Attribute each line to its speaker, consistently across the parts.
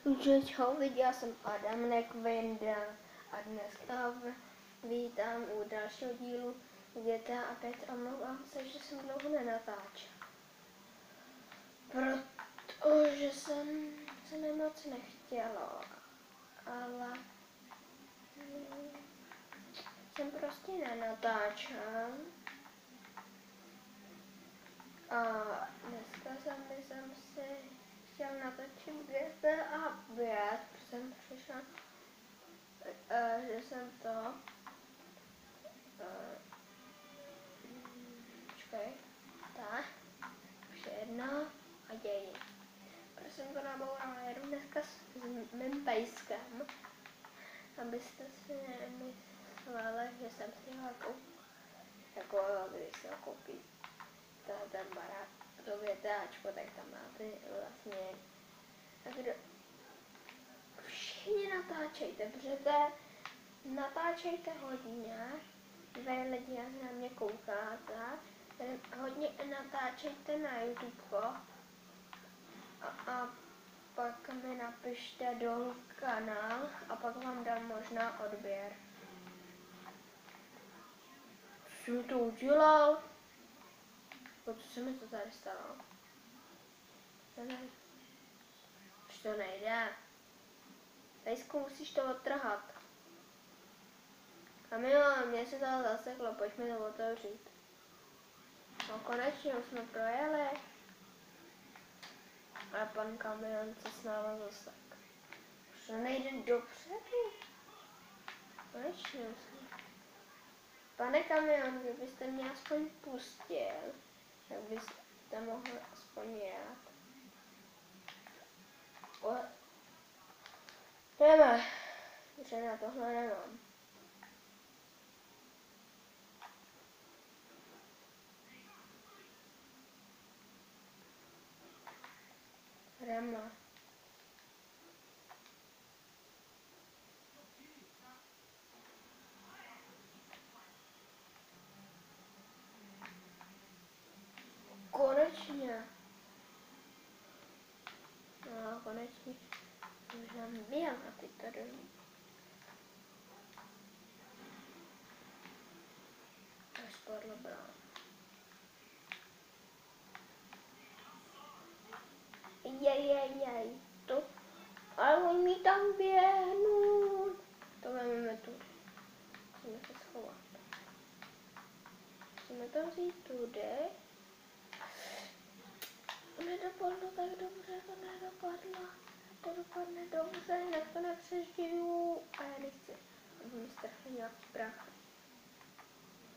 Speaker 1: Takže čau lidi, já jsem Adam Nekvinda a dneska vítám u dalšího dílu GTA a 5. Omlouvám se, že jsem dlouho nenatáčel, protože se mi moc nechtělo, ale jsem prostě nenatáčel. A dneska jsem si chtěl natočit GTA 5, protože jsem přišel, že jsem to tak, už jedno a ději. Protože jsem to nabourala, jedu dneska s mým pejskem, abyste si nemysleli, že jsem si ho když si ho koupí ten barák, to větáčko, tak tam máte vlastně, všichni natáčejte, protože natáčejte hodně, vy lidi, jak na mě koukáte, hodně natáčejte na YouTube a pak mi napište dolů kanál a pak vám dám možná odběr. Jsem to udělal? Co se mi to tady stalo? Už to nejde. Pejsku, musíš to odtrhat. Kamilo, mě se to zaseklo, pojď mi to otevřít. No konečně už jsme projeli. A pan kamion se s náma zasek. Už to nejde dopředu. Konečně jsme. Pane kamion, kdybyste mě aspoň pustil, tak byste mohli aspoň jet. Jdeme, že na tohle nemám. Jdeme. Konečně. No, konečně. Už nám běl na ty tady. Až spadlo brán. Jej, to. Ale oni mi tam běhnou. To vezmeme tu. Musíme se schovat. Musíme to vzít tudy. Nedopadlo tak dobře, to nedopadlo. To dopadne dobře, jinak to nepřežiju. A já nechci, aby mi strhli nějaký prach.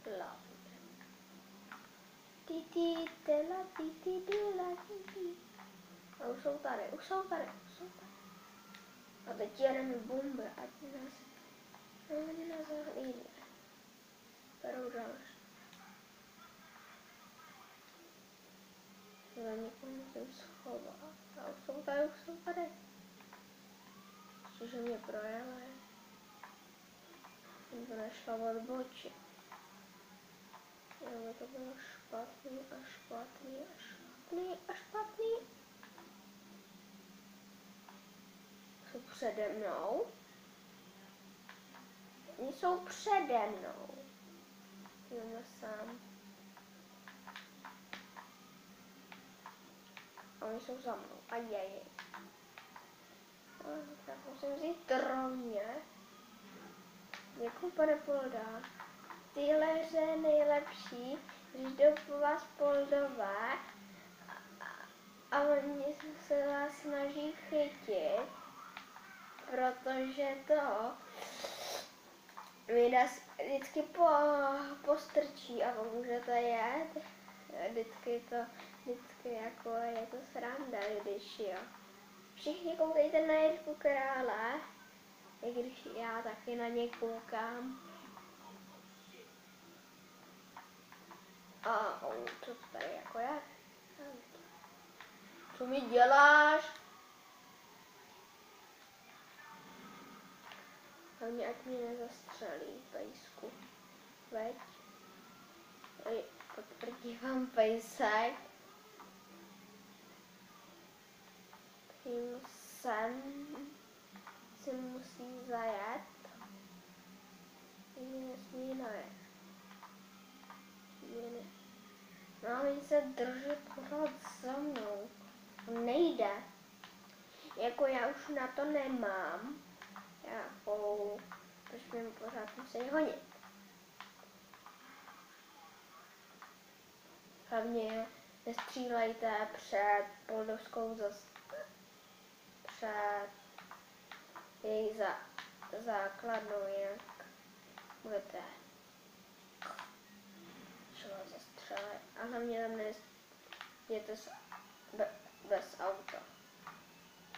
Speaker 1: Hlavně. A už jsou tady. A teď jedeme bomby, ať nás zahlídne. Berou další. Za někoho musím schovat. A už jsou tady. Protože mě projeli. Jsem to nešla odbočit. Ale to bylo špatný. Jsou přede mnou. Oni jsou přede mnou. Jdeme sám. A oni jsou za mnou. A jej. Tak musím vzít droně. Děkuji, pane Polda. Tyhle je nejlepší, když jdou po vás Poldové a oni se vás snaží chytit, protože to mi nás vždycky postrčí a pomůžete jet. Vždycky jako je to sranda, když jo. Všichni koukejte na Jirku Krále, i když já taky na ně koukám. A co to tady jako je? Co mi děláš? Hlavně ať mě nezastřelí, pejsku. Veď? Potvrdí vám pejsek. Tím sem si musí zajet. Nesmí najet. No, oni se držet pořád za mnou. Nejde. Jako já už na to nemám. Jakou, proč mi pořád musí honit. Hlavně nestřílejte před poldovskou před její základnou, jinak budete šlo zastřelit. A hlavně tam nejděte bez auta.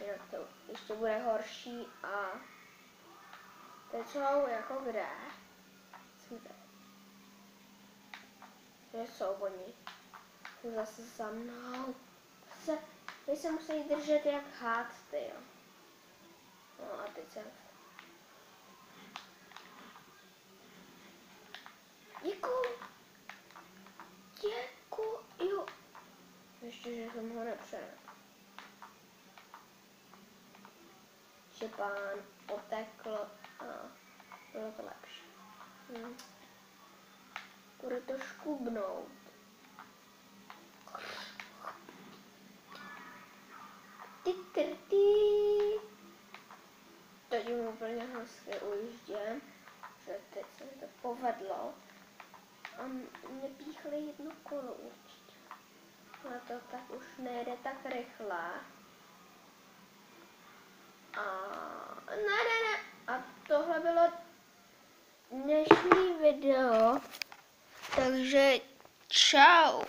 Speaker 1: Jinak to ještě bude horší a teď jsou jako kde? Kde jsou oni? Zase za mnou. Teď se musí držet jak hádce, jo. No a teď jsem... Děkuju. Ještě, že jsem ho nepřenesl. Že pán otekl a bylo to lepší. Bude to škubnout. Teď mu úplně hezky ujížděm, že teď se mi to povedlo. A nepíchli jedno kolo určitě. Ale to tak už nejde tak rychle. A ne. A tohle bylo dnešní video. Takže čau.